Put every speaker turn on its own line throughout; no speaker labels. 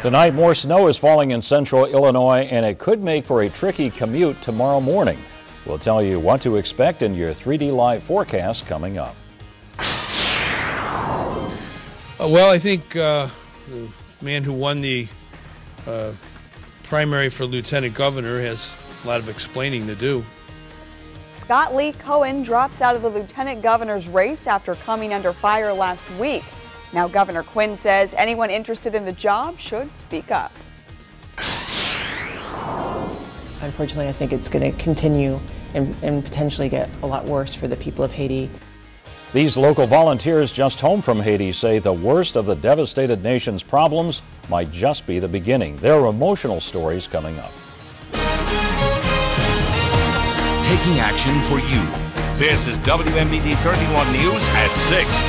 Tonight, more snow is falling in central Illinois, and it could make for a tricky commute tomorrow morning. We'll tell you what to expect in your 3D Live forecast coming up.
Well, I think the man who won the primary for lieutenant governor has a lot of explaining to do.
Scott Lee Cohen drops out of the lieutenant governor's race after coming under fire last week. Now Governor Quinn says anyone interested in the job should speak up.
Unfortunately, I think it's going to continue and potentially get a lot worse for the people of Haiti.
These local volunteers just home from Haiti say the worst of the devastated nation's problems might just be the beginning. There are emotional stories coming up.
Taking action for you. This is WMBD 31 News at 6.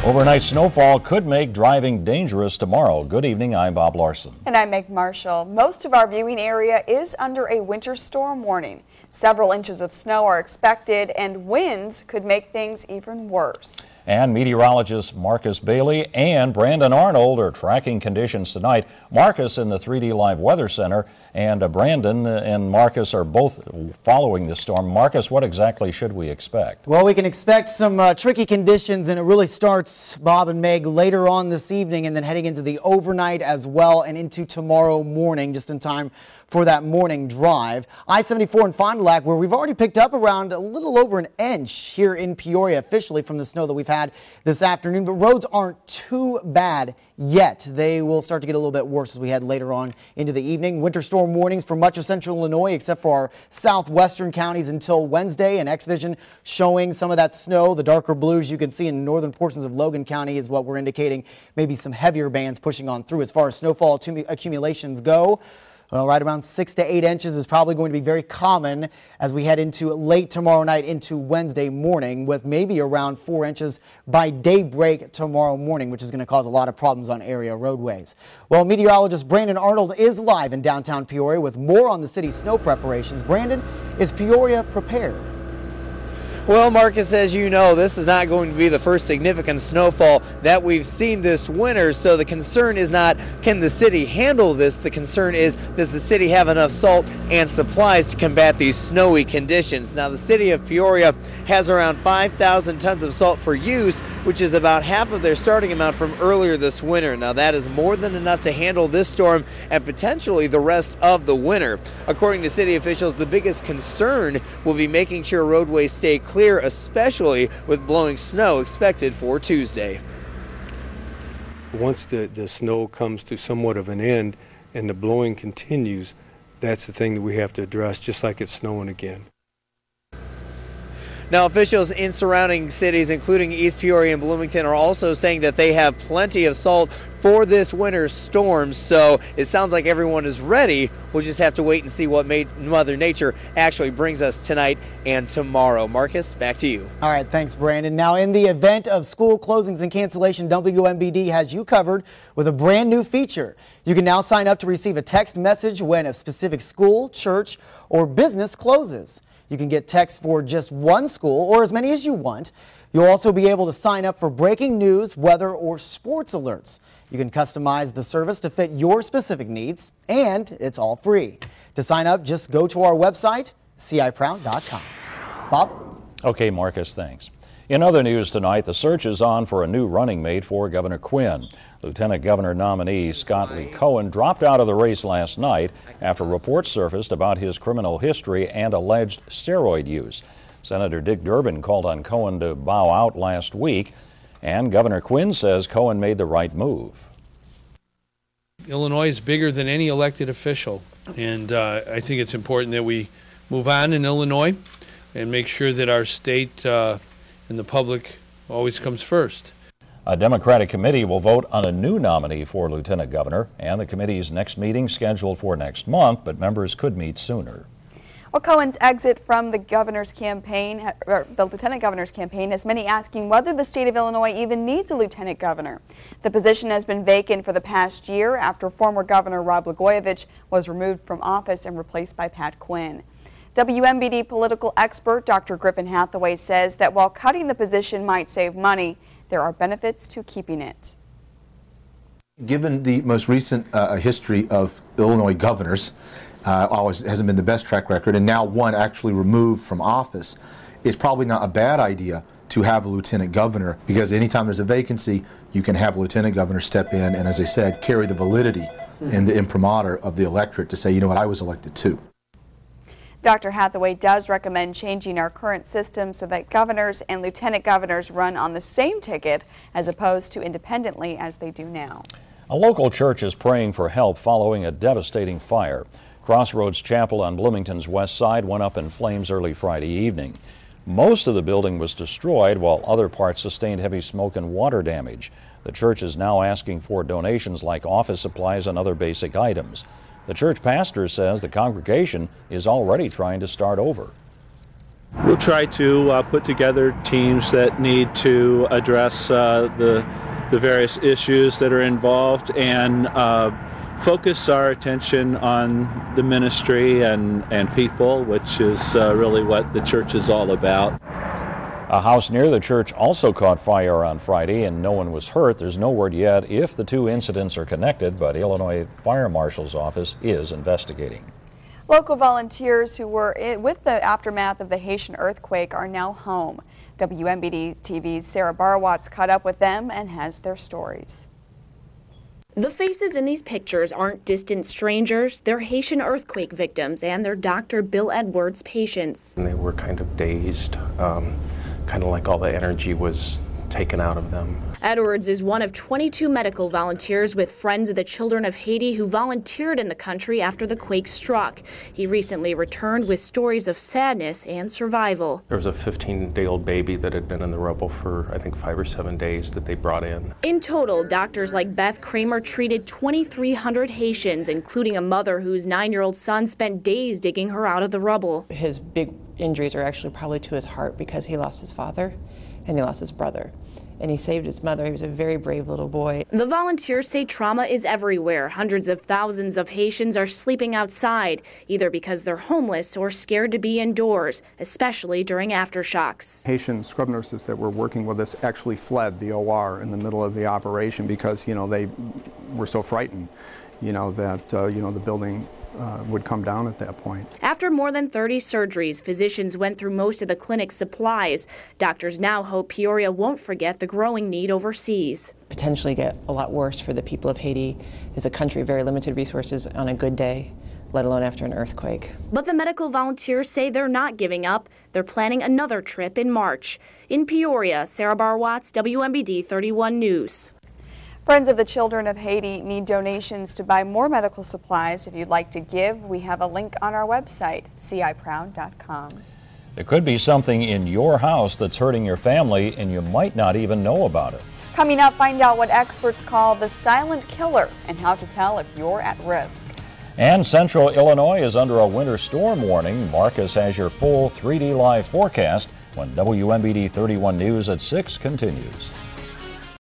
Overnight snowfall could make driving dangerous tomorrow. Good evening, I'm Bob Larson.
And I'm Meg Marshall. Most of our viewing area is under a winter storm warning. Several inches of snow are expected, and winds could make things even worse.
And meteorologists Marcus Bailey and Brandon Arnold are tracking conditions tonight. Marcus in the 3D Live Weather Center, and Brandon and Marcus are both following the storm. Marcus, what exactly should we expect?
Well, we can expect some tricky conditions, and it really starts, Bob and Meg, later on this evening and then heading into the overnight as well and into tomorrow morning, just in time for that morning drive. I-74 in Fond du Lac, where we've already picked up around a little over an inch here in Peoria officially from the snow that we've had this afternoon, but roads aren't too bad yet. They will start to get a little bit worse as we head later on into the evening. Winter storm warnings for much of central Illinois except for our southwestern counties until Wednesday, and X-Vision showing some of that snow. The darker blues you can see in northern portions of Logan County is what we're indicating, maybe some heavier bands pushing on through. As far as snowfall accumulations go, well, right around 6 to 8 inches is probably going to be very common as we head into late tomorrow night into Wednesday morning, with maybe around 4 inches by daybreak tomorrow morning, which is going to cause a lot of problems on area roadways. Well, meteorologist Brandon Arnold is live in downtown Peoria with more on the city's snow preparations. Brandon, is Peoria prepared?
Well, Marcus, as you know, this is not going to be the first significant snowfall that we've seen this winter, so the concern is not, can the city handle this? The concern is, does the city have enough salt and supplies to combat these snowy conditions? Now, the city of Peoria has around 5,000 tons of salt for use, which is about half of their starting amount from earlier this winter. Now, that is more than enough to handle this storm and potentially the rest of the winter. According to city officials, the biggest concern will be making sure roadways stay clear, especially with blowing snow expected for Tuesday.
Once the snow comes to somewhat of an end and the blowing continues, that's the thing that we have to address, just like it's snowing again.
Now, officials in surrounding cities, including East Peoria and Bloomington, are also saying that they have plenty of salt for this winter's storm, so it sounds like everyone is ready. We'll just have to wait and see what Mother Nature actually brings us tonight and tomorrow. Marcus, back to you.
All right, thanks, Brandon. Now, in the event of school closings and cancellation, WMBD has you covered with a brand new feature. You can now sign up to receive a text message when a specific school, church, or business closes. You can get text for just one school or as many as you want. You'll also be able to sign up for breaking news, weather, or sports alerts. You can customize the service to fit your specific needs, and it's all free. To sign up, just go to our website, ciproud.com. Bob?
Okay, Marcus, thanks. In other news tonight, the search is on for a new running mate for Governor Quinn. Lieutenant Governor nominee Scott Lee Cohen dropped out of the race last night after reports surfaced about his criminal history and alleged steroid use. Senator Dick Durbin called on Cohen to bow out last week, and Governor Quinn says Cohen made the right move.
Illinois is bigger than any elected official, and I think it's important that we move on in Illinois and make sure that our state and the public always comes first.
A Democratic committee will vote on a new nominee for lieutenant governor, and the committee's next meeting scheduled for next month, but members could meet sooner.
Well, Cohen's exit from the governor's campaign, or the lieutenant governor's campaign, has many asking whether the state of Illinois even needs a lieutenant governor. The position has been vacant for the past year after former Governor Rod Blagojevich was removed from office and replaced by Pat Quinn. WMBD political expert Dr. Griffin Hathaway says that while cutting the position might save money, there are benefits to keeping it.
Given the most recent history of Illinois governors, always hasn't been the best track record, and now one actually removed from office, it's probably not a bad idea to have a lieutenant governor, because anytime there's a vacancy, you can have a lieutenant governor step in and, as I said, carry the validity and the imprimatur of the electorate to say, you know what, I was elected too.
Dr. Hathaway does recommend changing our current system so that governors and lieutenant governors run on the same ticket as opposed to independently as they do now.
A local church is praying for help following a devastating fire. Crossroads Chapel on Bloomington's west side went up in flames early Friday evening. Most of the building was destroyed, while other parts sustained heavy smoke and water damage. The church is now asking for donations like office supplies and other basic items. The church pastor says the congregation is already trying to start over.
We'll try to put together teams that need to address the various issues that are involved and focus our attention on the ministry and people, which is really what the church is all about.
A house near the church also caught fire on Friday and no one was hurt. There's no word yet if the two incidents are connected, but Illinois Fire Marshal's office is investigating.
Local volunteers who were with the aftermath of the Haitian earthquake are now home. WMBD TV's Sarah Barwatz caught up with them and has their stories.
The faces in these pictures aren't distant strangers. They're Haitian earthquake victims and their Dr. Bill Edwards patients.
And they were kind of dazed, kind of like all the energy was taken out of them.
Edwards is one of 22 medical volunteers with Friends of the Children of Haiti who volunteered in the country after the quake struck. He recently returned with stories of sadness and survival.
There was a 15-day-old baby that had been in the rubble for, I think, 5 or 7 days that they brought in.
In total, doctors like Beth Kramer treated 2,300 Haitians, including a mother whose 9-year-old son spent days digging her out of the rubble.
His big injuries are actually probably to his heart because he lost his father and he lost his brother. And he saved his mother. He was a very brave little boy.
The volunteers say trauma is everywhere. Hundreds of thousands of Haitians are sleeping outside, either because they're homeless or scared to be indoors, especially during aftershocks.
Haitian scrub nurses that were working with us actually fled the OR in the middle of the operation because, you know, they were so frightened, you know, that, you know, the building would come down at that point.
After more than 30 surgeries, physicians went through most of the clinic's supplies. Doctors now hope Peoria won't forget the growing need overseas.
Potentially get a lot worse for the people of Haiti as a country of very limited resources on a good day, let alone after an earthquake.
But the medical volunteers say they're not giving up. They're planning another trip in March. In Peoria, Sarah Barwatz, WMBD 31 News.
Friends of the Children of Haiti need donations to buy more medical supplies. If you'd like to give, we have a link on our website, ciproud.com.
It could be something in your house that's hurting your family and you might not even know about it.
Coming up, find out what experts call the silent killer and how to tell if you're at risk.
And Central Illinois is under a winter storm warning. Marcus has your full 3D live forecast when WMBD 31 News at 6 continues.